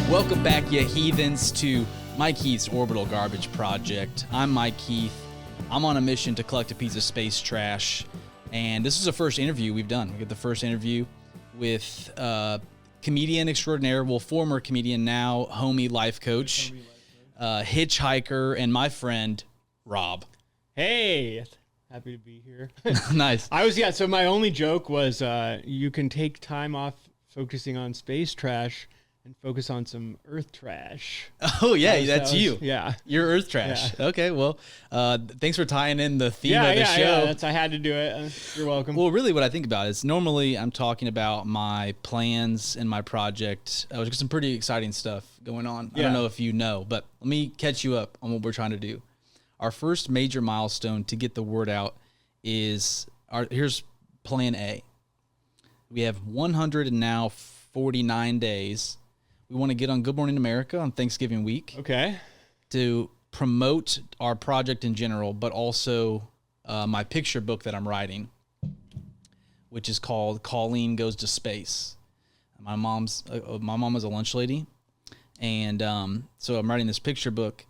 Welcome back, you heathens, to Mike Heath's Orbital Garbage Project. I'm Mike Heath. I'm on a mission to collect a piece of space trash, and this is the first interview we've done. We get the first interview with comedian extraordinaire, well, former comedian, now homie life coach, hitchhiker, and my friend, Rob. Hey, happy to be here. Nice. So my only joke was you can take time off focusing on space trash and focus on some earth trash. Oh, yeah, that's you. Yeah. You're earth trash. Yeah. Okay, well, thanks for tying in the theme of the show. Yeah, I had to do it. You're welcome. Well, really what I think about is normally I'm talking about my plans and my project. There's some pretty exciting stuff going on. Yeah. I don't know if you know, but let me catch you up on what we're trying to do. Our first major milestone to get the word out is, here's plan A. We have 149 days. We want to get on Good Morning America on Thanksgiving week. Okay. To promote our project in general, but also my picture book that I'm writing, which is called Colleen Goes to Space. My mom is a lunch lady, and so I'm writing this picture book,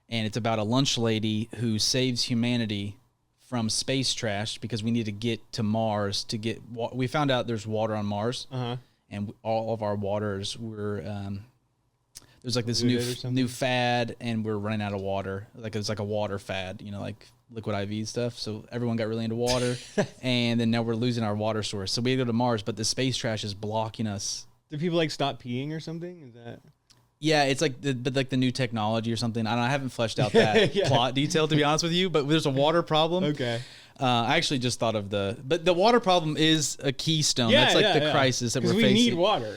and it's about a lunch lady who saves humanity from space trash because we need to get to Mars to get. We found out there's water on Mars. Uh-huh. And all of our waters were there's like this new fad, and we're running out of water. Like it's like a water fad, like liquid IV stuff. So everyone got really into water, and then now we're losing our water source. So we go to Mars, but the space trash is blocking us. Do people stop peeing or something? Is that? Yeah, it's like the new technology or something. I haven't fleshed out that plot detail, to be honest with you, but there's a water problem. Okay. I actually just thought of but the water problem is a keystone. That's like the crisis that we're facing. We need water.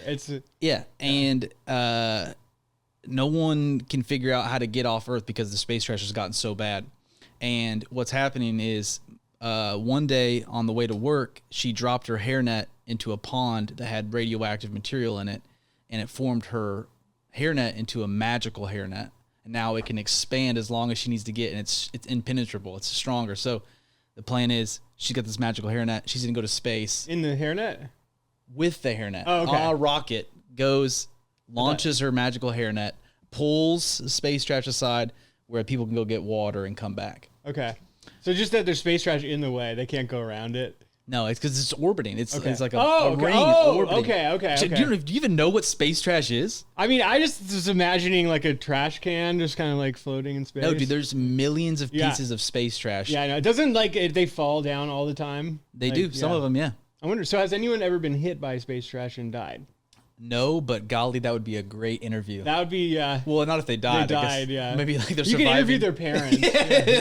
And no one can figure out how to get off Earth because the space trash has gotten so bad. And what's happening is one day on the way to work, she dropped her hairnet into a pond that had radioactive material in it, and it formed her hairnet into a magical hairnet. And now it can expand as long as she needs to get, and it's impenetrable. It's stronger. So the plan is she's got this magical hairnet. She's going to go to space. In the hairnet? With the hairnet. Oh, okay. A rocket goes, launches her magical hairnet, pulls space trash aside where people can go get water and come back. Okay. So just that there's space trash in the way. They can't go around it? No, it's because it's orbiting. It's like a ring orbiting. Okay. Do you even know what space trash is? I mean, I just was imagining like a trash can just kind of like floating in space. No, dude, there's millions of pieces of space trash. Yeah, I know. It doesn't they fall down all the time? They do. Some of them, yeah. I wonder, so has anyone ever been hit by space trash and died? No, but golly, that would be a great interview. That would be, well, not if they died. They died, yeah. Maybe like they're surviving. You can interview their parents.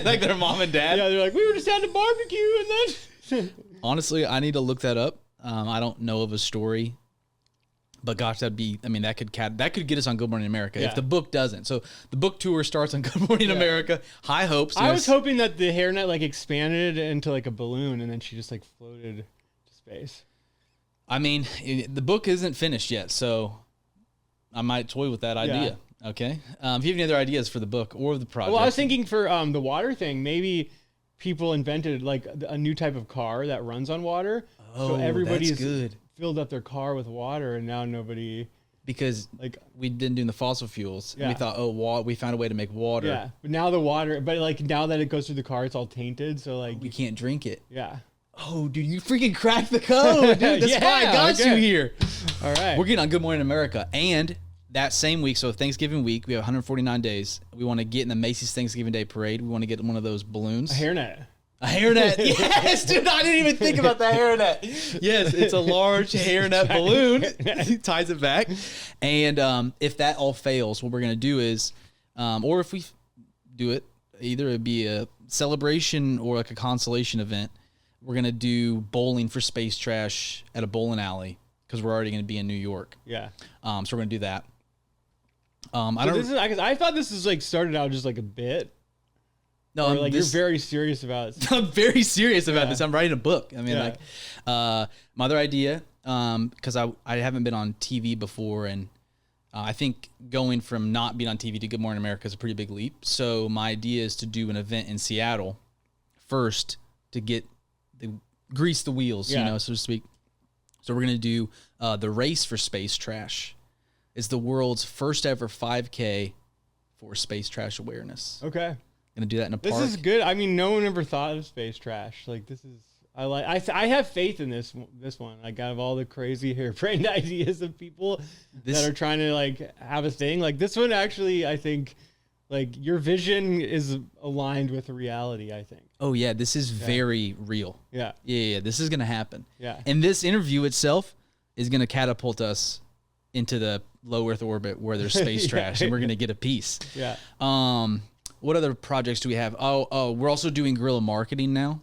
Like their mom and dad. Yeah, they're like, we were just at a barbecue and then... Honestly, I need to look that up. I don't know of a story, but gosh, that could get us on Good Morning America if the book doesn't. So the book tour starts on Good Morning America. High hopes. I was hoping that the hairnet expanded into like a balloon and then she just floated to space. I mean, the book isn't finished yet, so I might toy with that idea. Yeah. Okay. If you have any other ideas for the book or the project? Well, I was thinking for the water thing, maybe people invented a new type of car that runs on water. Oh, so everybody's good. Filled up their car with water, and now nobody... Because we've been doing the fossil fuels, and we thought, we found a way to make water. Yeah, but now the water... But now that it goes through the car, it's all tainted, so we can't drink it. Yeah. Oh, dude, you freaking cracked the code, dude. That's why I got you here. All right. We're getting on Good Morning America, and... That same week, so Thanksgiving week, we have 149 days. We want to get in the Macy's Thanksgiving Day Parade. We want to get one of those balloons. A hairnet. A hairnet. Yes, dude, I didn't even think about that hairnet. Yes, it's a large hairnet balloon. He ties it back. And if that all fails, what we're going to do is, or if we do it, either it'd be a celebration or like a consolation event. We're going to do bowling for space trash at a bowling alley because we're already going to be in New York. Yeah. So we're going to do that. I thought this was started out just like a bit. No, you're very serious about it. I'm very serious about this. I'm writing a book. I mean, my other idea, because I haven't been on TV before, and I think going from not being on TV to Good Morning America is a pretty big leap. So my idea is to do an event in Seattle first to grease the wheels, so to speak. So we're gonna do the race for space trash. It's the world's first ever 5K for space trash awareness. Okay. Gonna do that in a park. This is good. I mean, no one ever thought of space trash. Like, this is, I have faith in this one. Like, out of all the crazy harebrained ideas of people that are trying to like have a thing, like this one actually, I think, like your vision is aligned with reality, I think. Oh yeah, this is very real. Yeah. Yeah, this is gonna happen. Yeah. And this interview itself is gonna catapult us into the low Earth orbit where there's space trash, and we're gonna get a piece. Yeah. What other projects do we have? Oh, we're also doing guerrilla marketing now.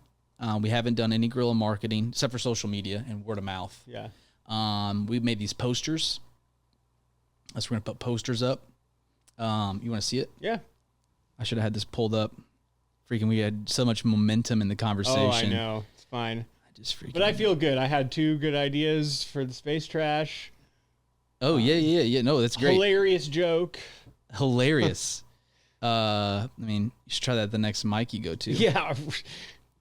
We haven't done any guerrilla marketing except for social media and word of mouth. Yeah. We've made these posters. We're gonna put posters up. You want to see it? Yeah. I should have had this pulled up. Freaking, we had so much momentum in the conversation. Oh, I know. It's fine. But I feel good. I had 2 good ideas for the space trash. Oh, yeah. No, that's great. Hilarious joke. Hilarious. I mean, you should try that at the next mic you go to. Yeah.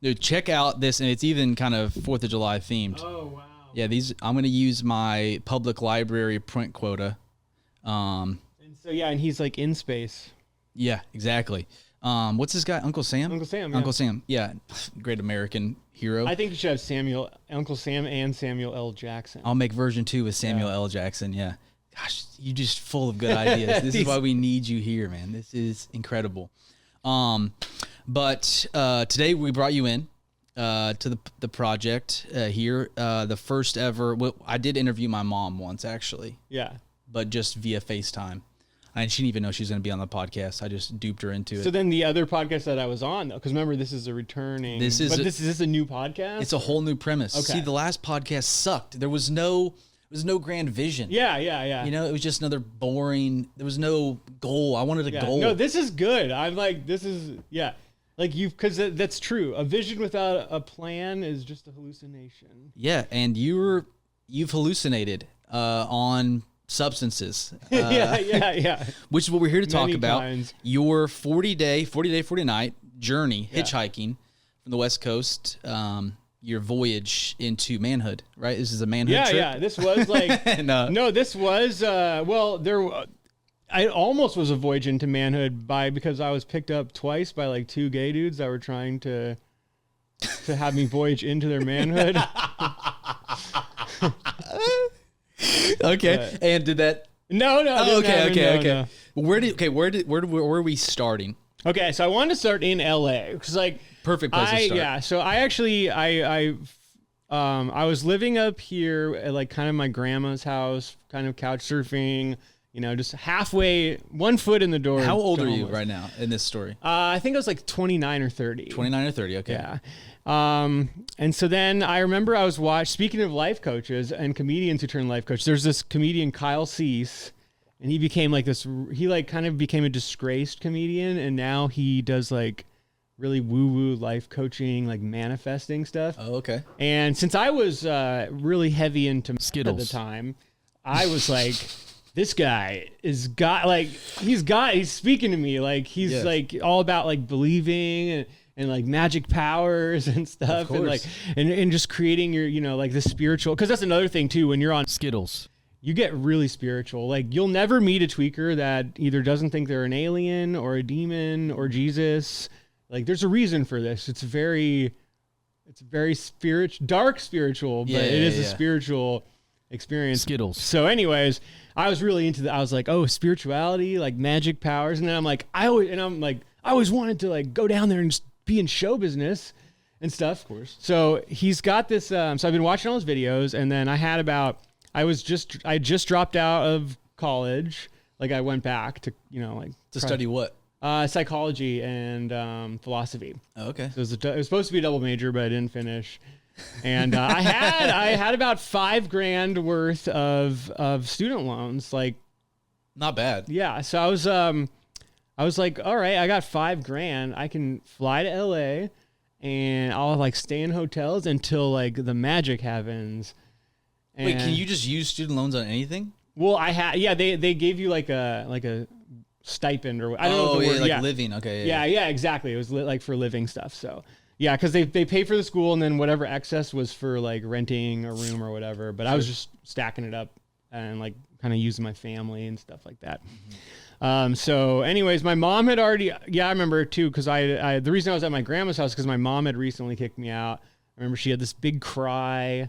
Dude, check out this, and it's even kind of 4th of July themed. Oh, wow. Yeah, I'm going to use my public library print quota. And he's like in space. Yeah, exactly. What's this guy? Uncle Sam? Uncle Sam, yeah. Uncle Sam. Yeah. Great American hero. I think you should have Uncle Sam and Samuel L. Jackson. I'll make version 2 with Samuel L. Jackson. Yeah. Gosh, you just full of good ideas. This is why we need you here, man. This is incredible. But today we brought you in to the project here. The first ever. Well, I did interview my mom once, actually. Yeah. But just via FaceTime. And she didn't even know she was going to be on the podcast. I just duped her into it. So then the other podcast that I was on, though, because remember, this is a returning. Is this a new podcast? It's a whole new premise. Okay. See, the last podcast sucked. There was no grand vision. Yeah. You know, it was just another boring. There was no goal. I wanted a goal. No, this is good. I'm like, this is like because that's true. A vision without a plan is just a hallucination. Yeah, and you've hallucinated on substances. Yeah. Which is what we're here to talk Many about. kinds. Your 40 night journey, hitchhiking from the West Coast. Your voyage into manhood, right? This is a manhood trip. Yeah. This was like this was I almost was a voyage into manhood because I was picked up twice by like 2 gay dudes that were trying to have me voyage into their manhood. Okay. And did that? No. Okay. Where are we starting? Okay, so I wanted to start in LA because like perfect place to start. Yeah, so I actually I was living up here at like kind of my grandma's house, kind of couch surfing, you know, just halfway, 1 foot in the door. How old are you right now in this story? I think I was like 29 or 30. 29 or 30, okay. Yeah. And so then I remember I was speaking of life coaches and comedians who turn life coach, there's this comedian, Kyle Cease, and he became like kind of became a disgraced comedian. And now he does like really woo-woo life coaching, like manifesting stuff. Oh, okay. And since I was, really heavy into Skittles at the time, I was like, this guy he's speaking to me. Like he's like all about like believing and like magic powers and stuff, and like and just creating your, you know, like the spiritual, because that's another thing too, when you're on Skittles you get really spiritual. Like you'll never meet a tweaker that either doesn't think they're an alien or a demon or Jesus. Like there's a reason for this. It's very spiritual, dark spiritual, but it is a spiritual experience. Skittles. So anyways, I was really into I was like, oh, spirituality, like magic powers. And then I'm like, I always wanted to like go down there and just be in show business and stuff. Of course. So he's got this, so I've been watching all his videos, and then I just dropped out of college. Like I went back to, you know, like to study what? Psychology and philosophy. Oh, okay. So it was supposed to be a double major, but I didn't finish. And I had about $5,000 worth of student loans. Like, not bad. Yeah. So I was like, all right, I got $5,000. I can fly to LA and I'll like stay in hotels until like the magic happens. And wait, can you just use student loans on anything? Well, they gave you like a stipend, or I don't know the word. Like living. Okay. Yeah, exactly. It was like for living stuff. So yeah, because they pay for the school, and then whatever excess was for like renting a room or whatever. But I was just stacking it up and like kind of using my family and stuff like that. So anyways, my mom had already, I remember too, because the reason I was at my grandma's house because my mom had recently kicked me out. I remember she had this big cry.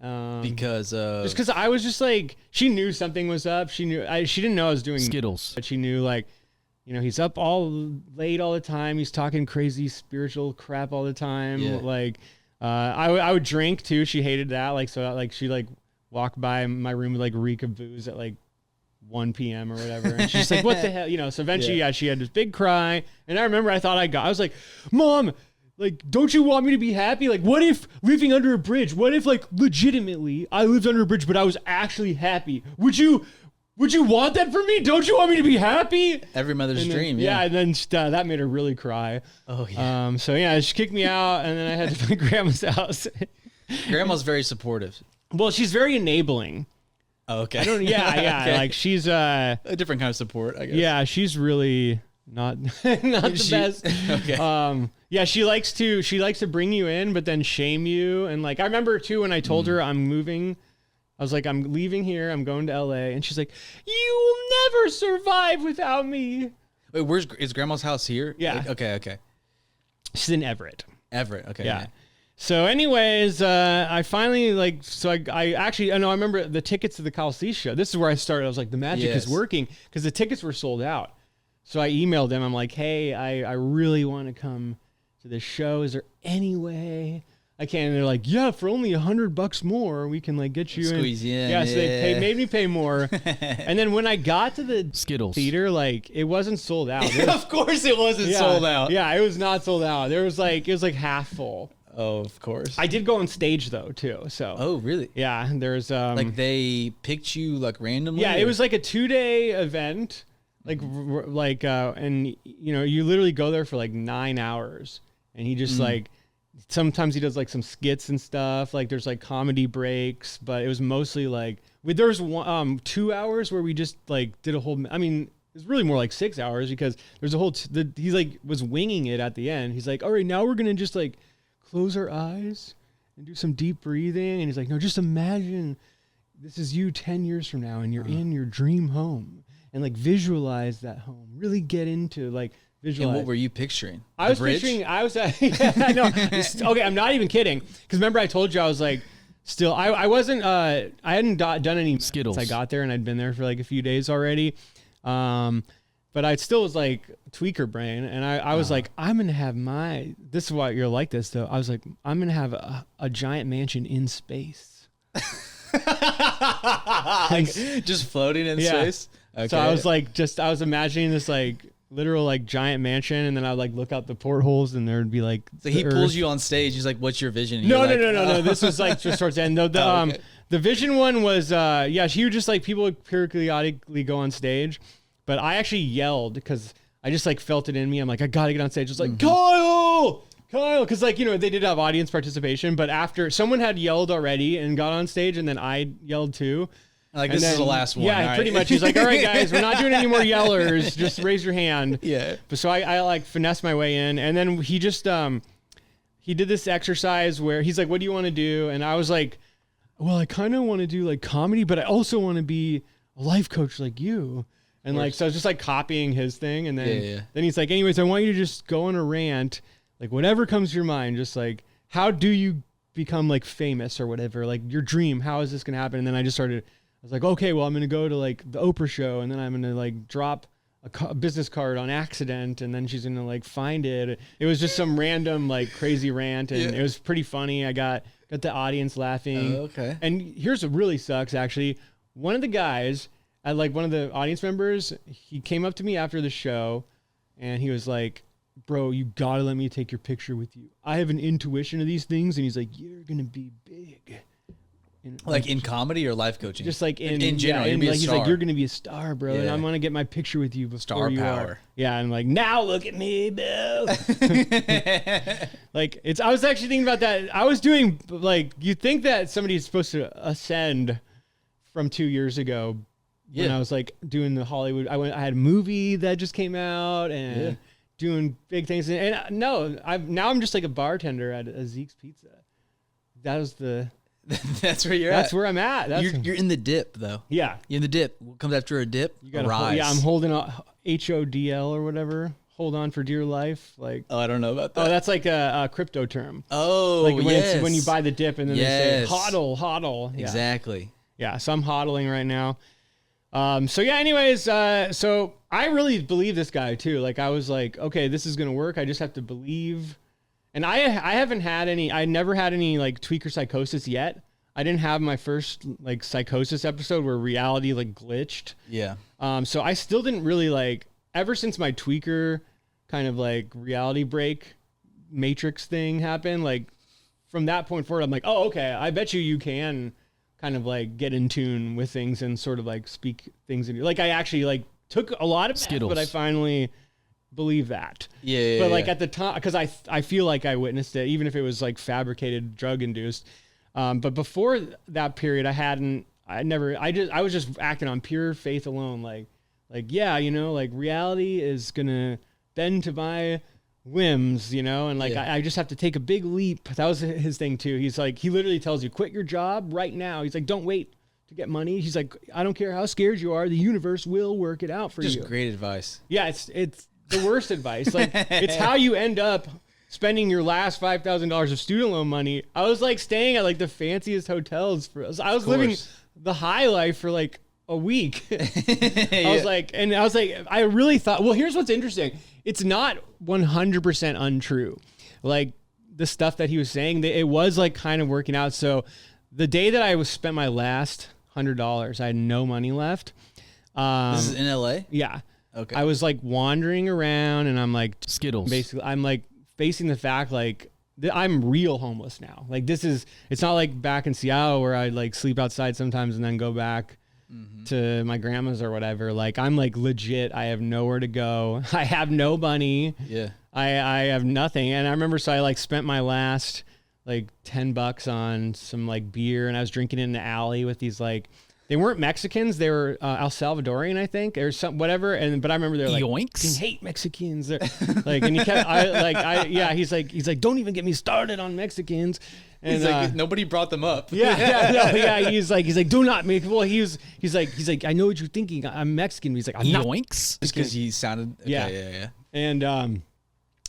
Because just because I was just like, she knew something was up. She didn't know I was doing Skittles, but she knew like, he's up all late all the time. He's talking crazy spiritual crap all the time. Yeah. Like, I would drink too. She hated that. Like, so like she like walked by my room with like reek of booze at like 1 p.m. or whatever. And she's like, what the hell? So eventually, she had this big cry. And I remember I was like, Mom, like, don't you want me to be happy? Like, what if living under a bridge? What if like legitimately I lived under a bridge, but I was actually happy? Would you want that for me? Don't you want me to be happy? Every mother's dream. Yeah. And then that made her really cry. Oh yeah. So yeah, she kicked me out and then I had to my grandma's house. Grandma's very supportive. Well, she's very enabling. Oh, okay. Okay. Like she's a different kind of support, I guess. Yeah, she's really not the best. Okay. Yeah, she likes to bring you in, but then shame you. And like I remember too when I told her I'm moving, I was like, I'm leaving here, I'm going to LA, and she's like, you will never survive without me. Wait, is Grandma's house here? Yeah. Okay. She's in Everett. Okay. Yeah. So anyways, I finally I actually, I remember the tickets to the Coliseum show. This is where I started. I was like, the magic is working because the tickets were sold out. So I emailed them. I'm like, hey, I really want to come to this show. Is there any way I can? And they're like, yeah, for only $100 more, we can like get you squeeze in. Yeah, so they made me pay more. And then when I got to the Skittles theater, like it wasn't sold out. Of course it wasn't sold out. Yeah, it was not sold out. It was like half full. Oh, of course. I did go on stage though too. So. Oh, really? Yeah, there's like they picked you like randomly. Yeah, it was like a 2-day event, and you literally go there for like 9 hours, and he just like sometimes he does like some skits and stuff. Like there's like comedy breaks, but it was mostly like there was 2 hours where we just like did a whole. I mean, it's really more like 6 hours because there's a whole. He's like was winging it at the end. He's like, all right, now we're gonna just like close our eyes and do some deep breathing. And he's like, no, just imagine this is you 10 years from now and you're in your dream home and like visualize that home. Really get into like visualize. And what were you picturing? Okay, I'm not even kidding. Because remember I told you I was like, still, I wasn't, I hadn't done any Skittles. I got there and I'd been there for like a few days already. But I still was like tweaker brain, and I was like, I'm gonna have this is why you're like this though. I was like, I'm gonna have a giant mansion in space, like, just floating in space. Okay. So I was imagining this like literal like giant mansion, and then I'd like look out the portholes, and there would be like. So he pulls you on stage. He's like, "What's your vision?" And No. This was like just towards the end. The vision one was he would just like people would periodically go on stage. But I actually yelled because I just like felt it in me. I'm like, I gotta get on stage. It's like, Kyle, because like they did have audience participation, but after someone had yelled already and got on stage, and then I yelled too. Like this is the last one. Yeah, pretty much. He's like, all right, guys, we're not doing any more yellers. Just raise your hand. Yeah. But so I like finessed my way in, and then he just he did this exercise where he's like, what do you want to do? And I was like, well, I kind of want to do like comedy, but I also want to be a life coach like you. And like, so I was just like copying his thing. And then, then he's like, anyways, I want you to just go on a rant, like whatever comes to your mind, just like, how do you become like famous or whatever, like your dream, how is this going to happen? And then I was like, okay, well, I'm going to go to like the Oprah show, and then I'm going to like drop a business card on accident, and then she's going to like find it. It was just some random like crazy rant, and it was pretty funny. I got the audience laughing. Okay. And here's what really sucks, actually. One of the guys, one of the audience members, he came up to me after the show, and he was like, bro, you gotta let me take your picture with you. I have an intuition of these things. And he's like, you're gonna be big. Like in comedy or life coaching? Just like in general, like, he's like, you're gonna be a star, bro. And I'm gonna get my picture with you before star you power. Are. Yeah, and like, now look at me, Bill. Like I was actually thinking about that. I was doing like, you think that somebody's supposed to ascend from 2 years ago. When I was like doing the Hollywood, I had a movie that just came out and doing big things. And no, I'm just like a bartender at a Zeke's Pizza. That was That's where you're at. That's where I'm at. You're in the dip, though. Yeah. You're in the dip. What comes after a dip? You gotta rise. I'm holding a HODL or whatever. Hold on for dear life. Like, oh, I don't know about that. Oh, that's like a crypto term. Oh, like when you buy the dip and then they say hodl. Yeah. Exactly. Yeah. So I'm hodling right now. So yeah, anyways, so I really believe this guy too. Like I was like, okay, this is going to work. I just have to believe. And I never had any like tweaker psychosis yet. I didn't have my first like psychosis episode where reality like glitched. Yeah. So I still didn't really like, ever since my tweaker kind of like reality break matrix thing happened, like from that point forward, I'm like, oh, okay, I bet you can kind of like get in tune with things and sort of like speak things in. Like I actually like took a lot of Skittles, but I finally believe that. Yeah. But like at the time, because I feel like I witnessed it, even if it was like fabricated, drug induced. But before that period, I was just acting on pure faith alone. Like, yeah, you know, like reality is going to bend to my whims, you know, and like, I just have to take a big leap. That was his thing too. He's like, he literally tells you, quit your job right now. He's like, don't wait to get money. He's like, I don't care how scared you are. The universe will work it out for you. Just great advice. Yeah. It's the worst advice. Like it's how you end up spending your last $5,000 of student loan money. I was like staying at like the fanciest hotels I was living the high life for like a week. I was like, I really thought, well, here's what's interesting. It's not 100% untrue. Like the stuff that he was saying, it was like kind of working out. So the day that I spent my last $100, I had no money left. This is in LA? Yeah. Okay. I was like wandering around and I'm like Skittles. Basically, I'm like facing the fact like I'm real homeless now. Like it's not like back in Seattle where I like sleep outside sometimes and then go back to my grandma's or whatever. Like I'm like legit. I have nowhere to go. I have no money. Yeah. I have nothing. And I remember, so I like spent my last like $10 on some like beer and I was drinking in the alley with these like, they weren't Mexicans. They were El Salvadorian, I think, or some whatever. But I remember they're like, yoinks. I hate Mexicans. They're like, and he kept, he's like, don't even get me started on Mexicans. And he's like, nobody brought them up. Yeah. He's like, do not make. Well, he's like, I know what you're thinking. I'm Mexican. He's like, I'm not. Yoinks. Just because he sounded. Okay, yeah. And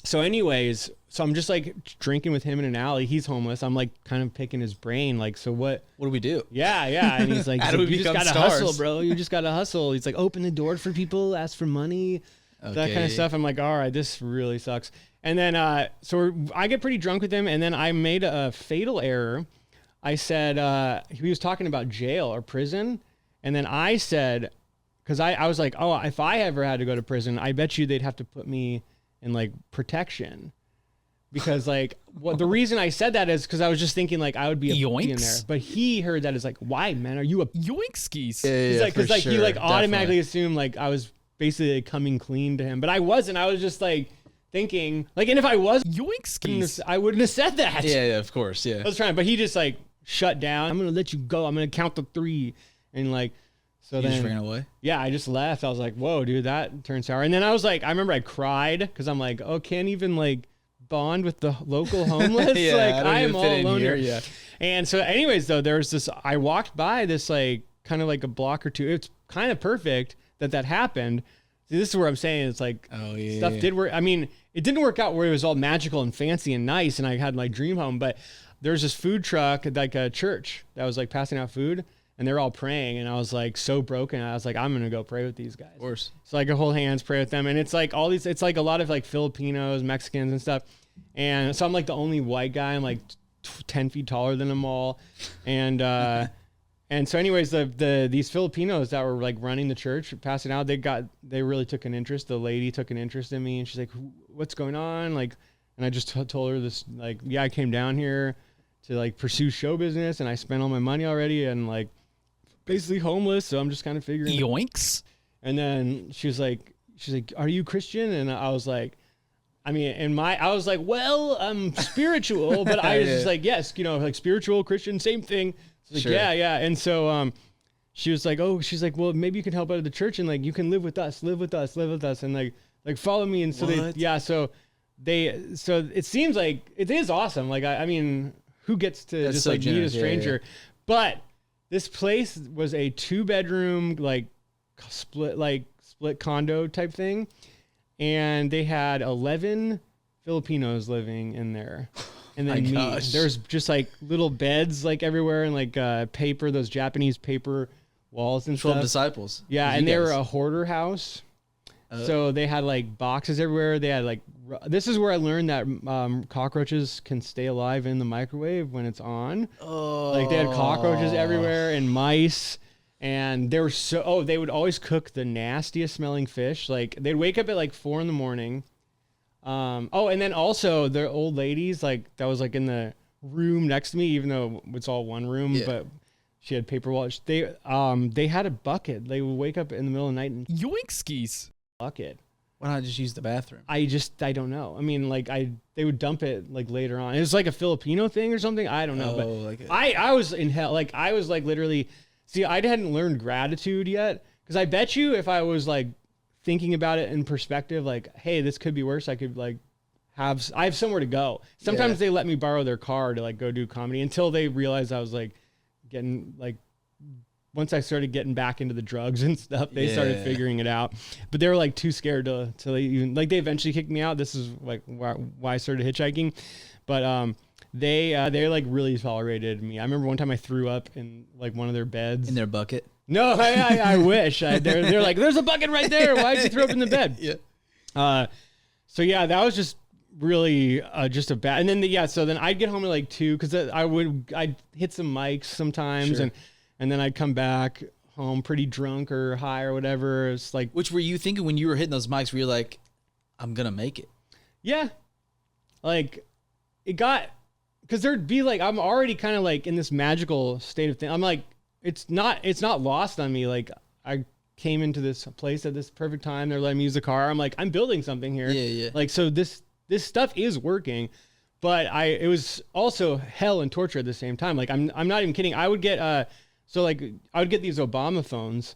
so, anyways. So I'm just like drinking with him in an alley. He's homeless. I'm like kind of picking his brain. Like, so what do we do? Yeah. And he's like, you just gotta hustle, bro. You just gotta hustle. He's like, open the door for people, ask for money, that kind of stuff. I'm like, all right, this really sucks. And then, I get pretty drunk with him. And then I made a fatal error. I said, he was talking about jail or prison. And then I said, cause I was like, oh, if I ever had to go to prison, I bet you they'd have to put me in like protection. Because like, the reason I said that is because I was just thinking like I would be in there, but he heard that as like, why, man? Are you a yoinkskis? He's like, because like he like automatically assumed like I was basically coming clean to him, but I wasn't. I was just like thinking like, and if I was yoinkskis, I wouldn't have said that. Yeah, of course, yeah. I was trying, but he just like shut down. I'm gonna let you go. I'm gonna count to 3, and like. So then, just ran away? Yeah, I just left. I was like, whoa, dude, that turned sour. And then I was like, I remember I cried because I'm like, oh, can't even like bond with the local homeless. Yeah, like I am all alone here. Yeah. And so anyways, though, there's this, I walked by this like kind of like a block or two. It's kind of perfect that happened. See, this is where I'm saying it's like stuff did work. I mean, it didn't work out where it was all magical and fancy and nice and I had my dream home, but there's this food truck, like a church that was like passing out food. And they're all praying, and I was like so broken. I was like, I'm gonna go pray with these guys. Of course. So like I hold hands, pray with them, and it's like all these. It's like a lot of like Filipinos, Mexicans, and stuff. And so I'm like the only white guy. I'm like 10 feet taller than them all, and so anyways, these Filipinos that were like running the church, passing out, they really took an interest. The lady took an interest in me, and she's like, what's going on? Like, and I just told her this, like, yeah, I came down here to like pursue show business, and I spent all my money already, and like. Basically homeless, so I'm just kind of figuring. Yoinks. And then she's like, "Are you Christian?" And I was like, I was like, well, I'm spiritual, but I was just like, yes, you know, like spiritual Christian, same thing. Like, sure. Yeah. And so she was like, well, maybe you can help out at the church and like you can live with us, and like follow me. And so so it seems like it is awesome. Like I mean, who gets to That's just so like meet a generous. stranger? Yeah. But this place was a 2-bedroom, split condo type thing. And they had 11 Filipinos living in there. And then there's just like little beds like everywhere and like paper, those Japanese paper walls and 12 stuff. disciples. Yeah, and they were a hoarder house. So they had like boxes everywhere. They had like, this is where I learned that cockroaches can stay alive in the microwave when it's on. Oh. Like they had cockroaches everywhere and mice. And they were they would always cook the nastiest smelling fish. Like they'd wake up at like 4 a.m. And then also their old ladies, like that was like in the room next to me, even though it's all one room, but she had paper walls. They had a bucket. They would wake up in the middle of the night and yoink skis. Bucket. Why not just use the bathroom? I don't know. I mean, like they would dump it like later on. It was like a Filipino thing or something. I don't know. But I was in hell. Like I was like literally, see, I hadn't learned gratitude yet. Cause I bet you if I was like thinking about it in perspective, like, hey, this could be worse. I could like I have somewhere to go. Sometimes they let me borrow their car to like go do comedy until they realized I was like getting like, once I started getting back into the drugs and stuff, they started figuring it out. But they were like too scared to even like they eventually kicked me out. This is like why I started hitchhiking. But they like really tolerated me. I remember one time I threw up in like one of their beds. In their bucket? No, I wish. They're like, there's a bucket right there. Why'd you throw up in the bed? So yeah, that was just really just a bad. And then so then I'd get home at like 2 because I'd hit some mics sometimes and then I'd come back home pretty drunk or high or whatever. It's like, which were you thinking when you were hitting those mics? Were you like, I'm gonna make it? Yeah, like it got, because there'd be like, I'm already kind of like in this magical state of thing. I'm like, it's not lost on me. Like I came into this place at this perfect time. They're letting me use the car. I'm like, I'm building something here. Yeah. Like, so this stuff is working, but it was also hell and torture at the same time. Like I'm not even kidding. I would get so like I would get these Obama phones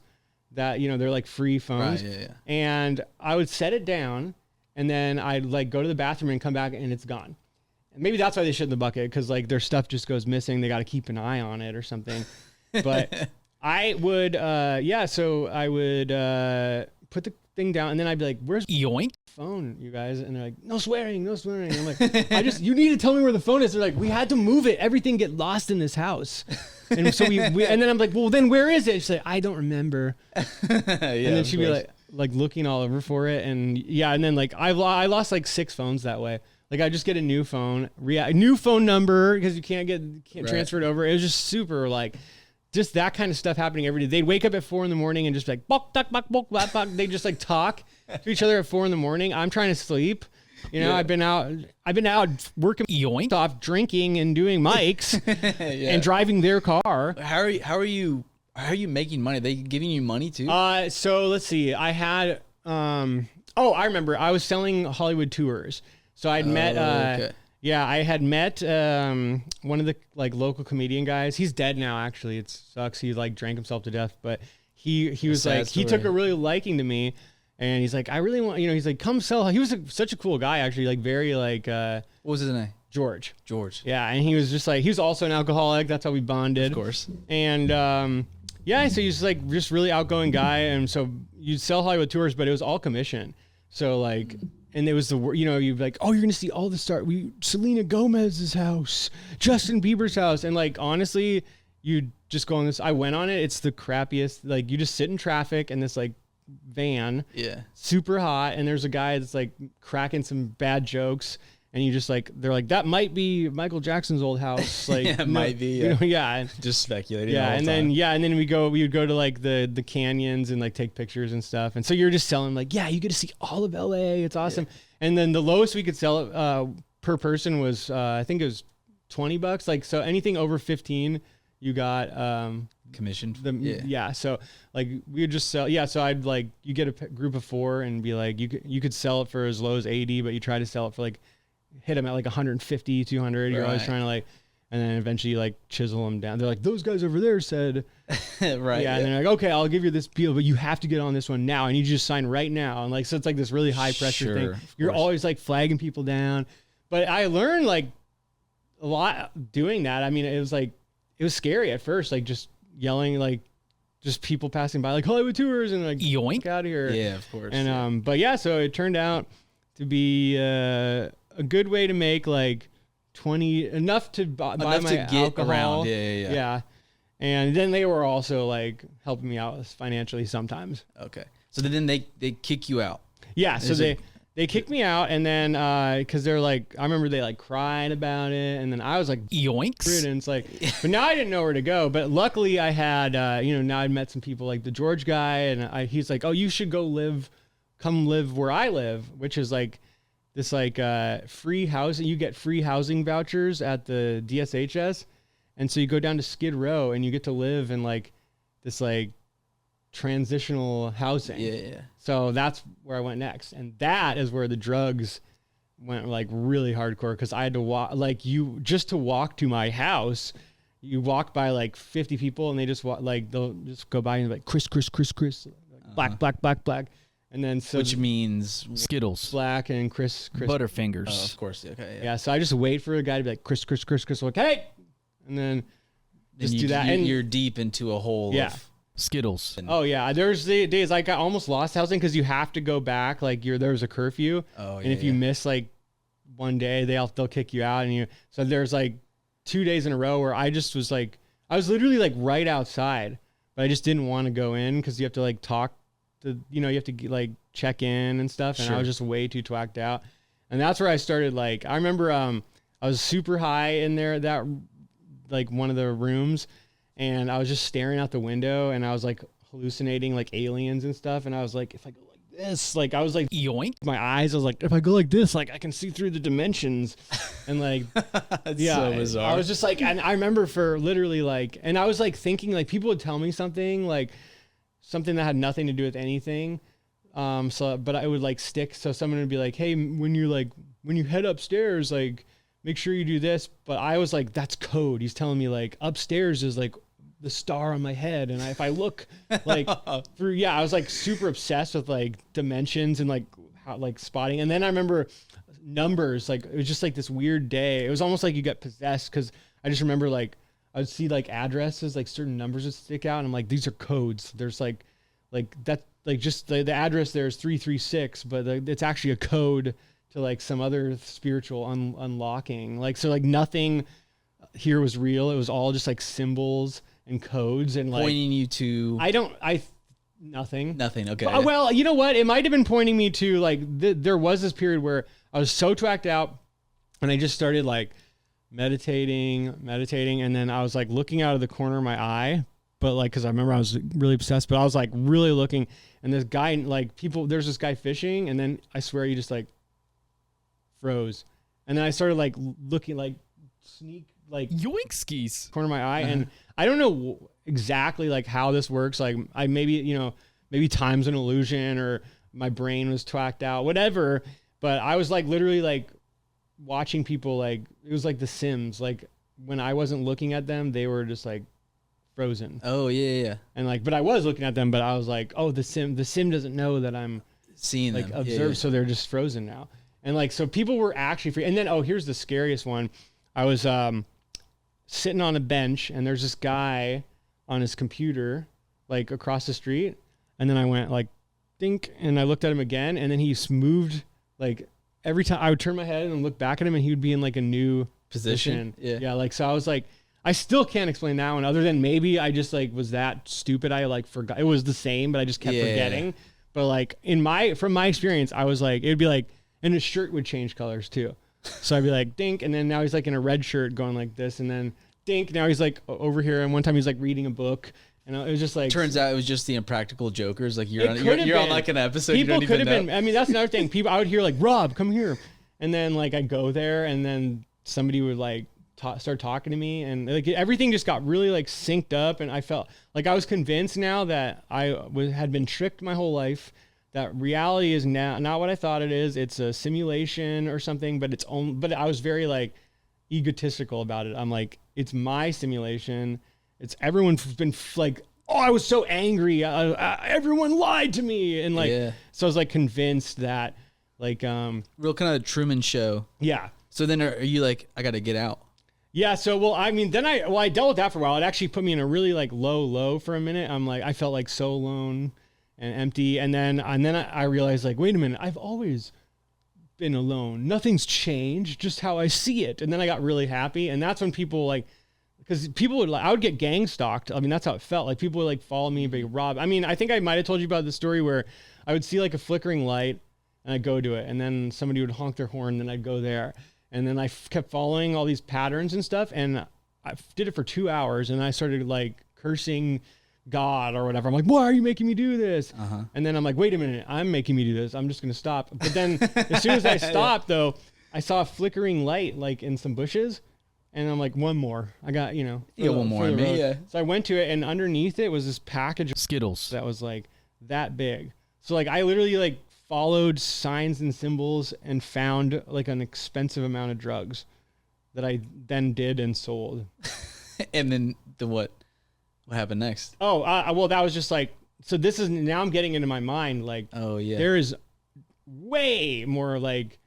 that, they're like free phones. Right, yeah. And I would set it down and then I'd like go to the bathroom and come back and it's gone. And maybe that's why they shit in the bucket, because like their stuff just goes missing. They got to keep an eye on it or something. But I would, so I would put the thing down and then I'd be like, where's yoink phone, you guys? And they're like, no swearing. I'm like, you need to tell me where the phone is. They're like, we had to move it. Everything get lost in this house. And so we and then I'm like, well, then where is it? She's like, I don't remember. And then she'd be like looking all over for it. And and then like I lost like 6 phones that way. Like I just get a new phone, new phone number, because you can't transfer it over. It was just super like, just that kind of stuff happening every day. They'd wake up at 4 a.m. and just be like, bok, duck, bok, bok, bok, bok. They just like talk to each other at 4 a.m. I'm trying to sleep. I've been out working yoink off, drinking and doing mics and driving their car. How are you making money? Are they giving you money too? So let's see. I had I remember I was selling Hollywood tours. So I'd met I had met one of the like local comedian guys. He's dead now, actually. It sucks. He like drank himself to death, but he was like, he took a really liking to me, and he's like, I really want, he's like, come sell. He was such a cool guy, actually, like very like what was his name? George. Yeah, and he was just like, he was also an alcoholic. That's how we bonded. Of course. And so he's like just really outgoing guy, and so you'd sell Hollywood tours, but it was all commission. So like. And it was you'd be like, oh, you're going to see all the stars. Selena Gomez's house, Justin Bieber's house. And like, honestly, you just go on this. I went on it. It's the crappiest. Like you just sit in traffic in this like van, super hot. And there's a guy that's like cracking some bad jokes. And you just like, they're like, that might be Michael Jackson's old house. Like, it might be. Yeah. Just speculating. Yeah. And then we would go to like the canyons and like take pictures and stuff. And so you're just selling like, you get to see all of LA. It's awesome. Yeah. And then the lowest we could sell it per person was, I think it was $20. Like, so anything over 15, you got, commissioned. So like we would just sell. Yeah. So I'd like, you get a group of 4 and be like, you could sell it for as low as 80, but you try to sell it for like, hit them at like 150, 200. You're always trying to like, and then eventually like chisel them down. They're like, those guys over there said, right. Yeah. And they're like, okay, I'll give you this deal, but you have to get on this one now. I need you to sign right now. And like, so it's like this really high pressure thing. You're always like flagging people down. But I learned like a lot doing that. I mean, it was scary at first, like just yelling, like just people passing by, like Hollywood tours, and like yoink out of here. Yeah, of course. And but yeah, so it turned out to be a good way to make like enough to buy my get alcohol. Around. Yeah. And then they were also like helping me out financially sometimes. Okay. So then they kick you out. Yeah. So they kicked me out, and then because they're like, I remember they like cried about it, and then I was like, yoinks. And it's like, but now I didn't know where to go. But luckily I had, now I'd met some people like the George guy, and he's like, oh, you should come live where I live, which is like this like free housing. You get free housing vouchers at the DSHS. And so you go down to Skid Row and you get to live in like this like transitional housing. Yeah. So that's where I went next. And that is where the drugs went like really hardcore, because I had to walk, like just to walk to my house, you walk by like 50 people and they just walk, like they'll just go by and be like Chris, black, black. And then which means Skittles, black, and Chris. Butterfingers. Oh, of course. Okay. Yeah. So I just wait for a guy to be like Chris, like, hey, and then just do that. And you're deep into a hole. Yeah. Of Skittles. Oh yeah. There's the days like I almost lost housing because you have to go back. Like there's a curfew. Oh yeah. And if you miss like one day, they'll kick you out. And so there's like 2 days in a row where I just was like, I was literally like right outside, but I just didn't want to go in because you have to like talk to, you have to like check in and stuff. And I was just way too twacked out. And that's where I started. Like, I remember, I was super high in there, that like one of the rooms, and I was just staring out the window, and I was like hallucinating like aliens and stuff. And I was like, if I go like this, like I was like yoink my eyes. I was like, if I go like this, like I can see through the dimensions, and like yeah, so bizarre. I was just like, and I remember for literally like, and I was like thinking like people would tell me something like something that had nothing to do with anything, but I would like stick. So someone would be like, hey, when you head upstairs, like make sure you do this. But I was like, that's code. He's telling me like upstairs is like the star on my head. And if I look like through, I was like super obsessed with like dimensions and like how, like spotting. And then I remember numbers, like it was just like this weird day. It was almost like you got possessed. Cause I just remember like, I would see like addresses, like certain numbers would stick out. And I'm like, these are codes. There's like that, like just the address there is 336, but it's actually a code to like some other spiritual unlocking. Like, so like nothing here was real. It was all just like symbols and codes and like pointing you to nothing. Okay. But, well, you know what? It might've been pointing me to like, there was this period where I was so twacked out and I just started like meditating. And then I was like looking out of the corner of my eye, but like, cause I remember I was really obsessed, but I was like really looking, and this guy, like there's this guy fishing, and then I swear he just like froze. And then I started like looking, like sneak, like Yoink skis. corner of my eye. And I don't know exactly like how this works. Like I maybe time's an illusion, or my brain was twacked out, whatever. But I was like literally like watching people, like it was like The Sims. Like when I wasn't looking at them, they were just like frozen. Oh yeah. And like, but I was looking at them, but I was like, oh, the sim doesn't know that I'm Seeing like them. observed. So they're just frozen now. And like, so people were actually free. And then, here's the scariest one. I was sitting on a bench, and there's this guy on his computer, like across the street. And then I went like, dink, and I looked at him again. And then he moved, like every time I would turn my head and look back at him, and he would be in like a new position. Yeah. Like, so I was like, I still can't explain that one, other than maybe I just like was that stupid. I like forgot it was the same, but I just kept forgetting. But like from my experience, I was like, it'd be like, and his shirt would change colors too. So I'd be like, dink. And then now he's like in a red shirt going like this. And then dink. Now he's like over here. And one time he's like reading a book. And it was just like, turns out it was just the Impractical Jokers. Like you're on like an episode. People you could don't have even been. I mean, that's another thing. I would hear like, Rob, come here. And then like I go there, and then somebody would like start talking to me, and like everything just got really like synced up. And I felt like I was convinced now that I had been tricked my whole life, that reality is now not what I thought it is. It's a simulation or something, but but I was very like egotistical about it. I'm like, it's my simulation. It's everyone's been like, oh, I was so angry. Everyone lied to me. And like, so I was like convinced that like, real kind of Truman Show. Yeah. So then are you like, I got to get out? Yeah. So, well, I mean, then I dealt with that for a while. It actually put me in a really like low for a minute. I felt like so alone and empty. And then I realized like, wait a minute, I've always been alone. Nothing's changed, just how I see it. And then I got really happy. And that's when people like, because I would get gang stalked. I mean, that's how it felt. Like people would like follow me and be Rob. I mean, I think I might've told you about the story where I would see like a flickering light and I'd go to it. And then somebody would honk their horn and then I'd go there. And then I kept following all these patterns and stuff. And I did it for 2 hours and I started like cursing God or whatever. I'm like, why are you making me do this? And then I'm like, wait a minute, I'm making me do this. I'm just going to stop. But then as soon as I stopped though, I saw a flickering light like in some bushes. And I'm like, one more. I got, one more. Yeah. So I went to it and underneath it was this package of Skittles that was like that big. So like I literally like followed signs and symbols and found like an expensive amount of drugs that I then did and sold. And then what happened next? Well, that was just like, so this is, now I'm getting into my mind. Like, oh yeah, there is way more like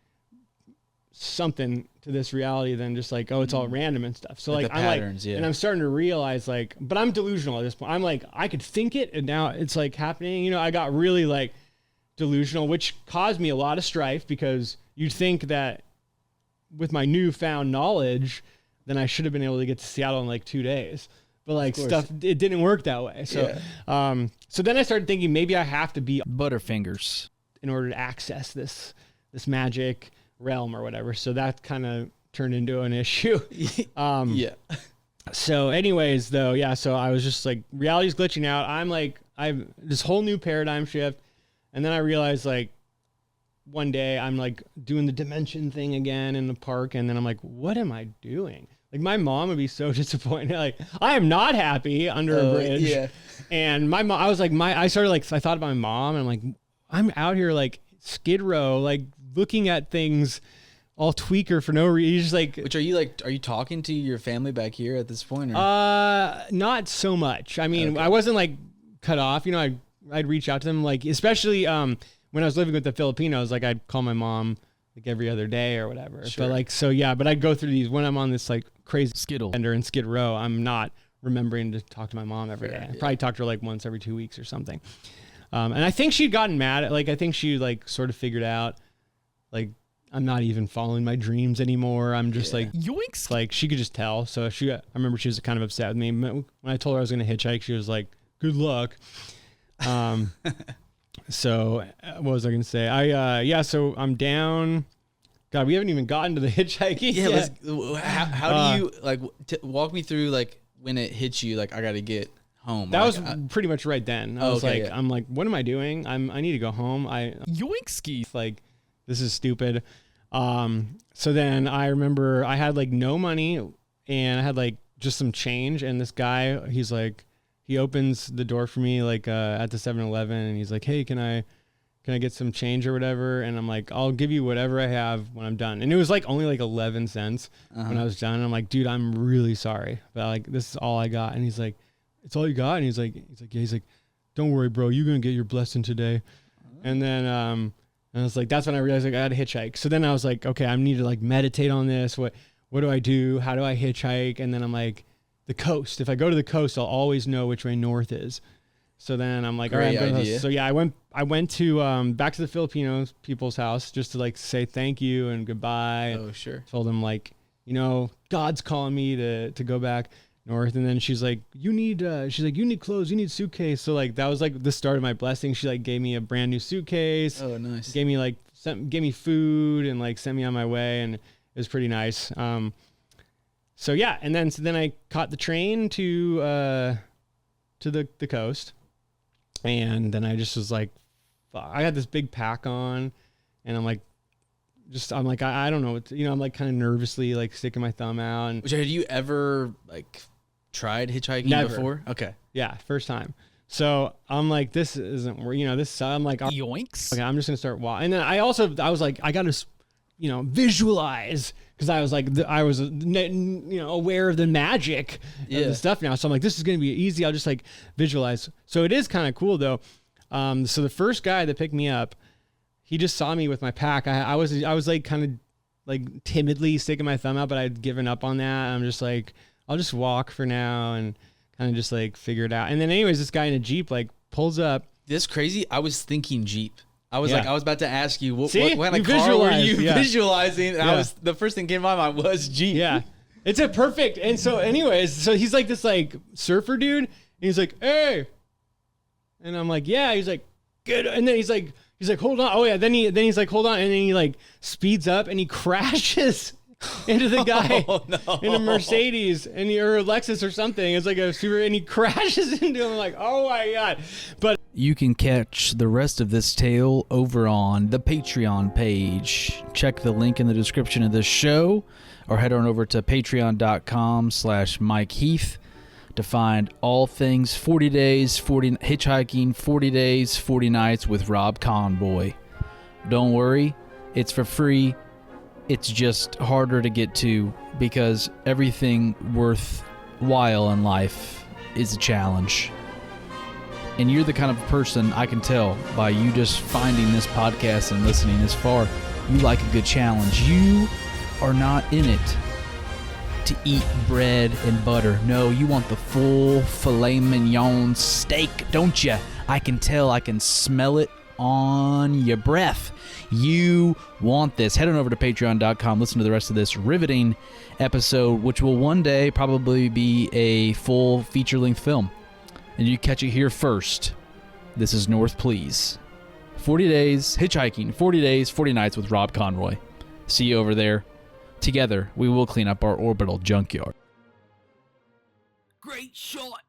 something to this reality than just like, oh, it's all random and stuff. So like I'm patterns, and I'm starting to realize like, but I'm delusional at this point. I'm like, I could think it and now it's like happening. I got really like delusional, which caused me a lot of strife because you'd think that with my newfound knowledge, then I should have been able to get to Seattle in like 2 days. But like stuff, it didn't work that way. So, so then I started thinking maybe I have to be Butterfingers in order to access this magic realm or whatever. So that kind of turned into an issue. Yeah. So anyways, though, yeah. So I was just like, reality's glitching out. I'm like, I've this whole new paradigm shift. And then I realized like one day I'm like doing the dimension thing again in the park. And then I'm like, what am I doing? Like my mom would be so disappointed. Like I am not happy under a bridge. Yeah. And my mom, I was like, I thought about my mom and I'm like, I'm out here like Skid Row, like looking at things all tweaker for no reason. Just like, which are you talking to your family back here at this point? Or? Not so much. I mean, I wasn't like cut off, I'd reach out to them, like, especially, when I was living with the Filipinos, like I'd call my mom like every other day or whatever. Sure. But like, so yeah, but I'd go through these when I'm on this like crazy Skittle bender in Skid Row. I'm not remembering to talk to my mom every day. I probably talk to her like once every 2 weeks or something. And I think she'd gotten mad at, like, I think she like sort of figured out like, I'm not even following my dreams anymore. I'm just like, yoinks. Like she could just tell. So I remember she was kind of upset with me. When I told her I was going to hitchhike, she was like, good luck. So what was I going to say? So I'm down. God, we haven't even gotten to the hitchhiking yet. How do you like walk me through like when it hits you? Like I got to get home. That was pretty much right then. I was like, I'm like, what am I doing? I need to go home. Yoinkski. Like, this is stupid. So then I remember I had like no money and I had like just some change. And this guy, he's like, he opens the door for me like at the 7-Eleven and he's like, hey, can I get some change or whatever? And I'm like, I'll give you whatever I have when I'm done. And it was like only like 11 cents when I was done. And I'm like, dude, I'm really sorry, but like, this is all I got. And he's like, it's all you got? And he's like, yeah, he's like, don't worry, bro. You're going to get your blessing today. And then, and I was like, that's when I realized like I got to hitchhike. So then I was like, okay, I need to like meditate on this. What do I do? How do I hitchhike? And then I'm like, the coast. If I go to the coast, I'll always know which way north is. So then I'm like, all right, idea. So yeah, I went to back to the Filipino people's house just to like say thank you and goodbye. Oh, sure. Told them like, God's calling me to go back north. And then she's like, you need clothes, you need suitcase. So like that was like the start of my blessing. She like gave me a brand new suitcase. Oh, nice. Gave me food and like sent me on my way, and it was pretty nice. So yeah, and then I caught the train to the coast, and then I just was like, I got this big pack on, and I'm like, I don't know, I'm like kind of nervously like sticking my thumb out. And which, had you ever like tried hitchhiking before? Okay, yeah, first time. So I'm like, this isn't where this. I'm like, yoinks. Okay, I'm just gonna start walking. And then I was like, I gotta, visualize. Because I was like, I was, aware of the magic of the stuff now. So I'm like, this is going to be easy. I'll just like visualize. So it is kind of cool though. So the first guy that picked me up, he just saw me with my pack. I was like kind of like timidly sticking my thumb out, but I'd given up on that. I'm just like, I'll just walk for now and kind of just like figure it out. And then anyways, this guy in a Jeep like pulls up. This crazy. I was thinking Jeep. I was Yeah. like, I was about to ask you, what See? kind You of car were visualized, you yeah. visualizing? And Yeah. the first thing came to my mind was Jeep. Yeah. It's a perfect. And so anyways, so he's like this like surfer dude. And he's like, hey. And I'm like, yeah. He's like, good. And then he's like, hold on. Oh yeah. Then he's like, hold on. And then he like speeds up and he crashes into the guy in a Mercedes or a Lexus or something. It's like a super, and he crashes into him. I'm like, oh my God. But You can catch the rest of this tale over on the Patreon page. Check the link in the description of this show, or head on over to patreon.com/Mike Heath to find all things 40 days, 40 hitchhiking, 40 days, 40 nights with Rob Conroy. Don't worry, it's for free. It's just harder to get to because everything worthwhile in life is a challenge. And you're the kind of person, I can tell by you just finding this podcast and listening this far, you like a good challenge. You are not in it to eat bread and butter. No, you want the full filet mignon steak, don't you? I can tell, I can smell it on your breath. You want this. Head on over to patreon.com, listen to the rest of this riveting episode, which will one day probably be a full feature-length film. And you catch it here first. This is North Please. 40 days, hitchhiking, 40 days, 40 nights with Rob Conroy. See you over there. Together, we will clean up our orbital junkyard. Great shot.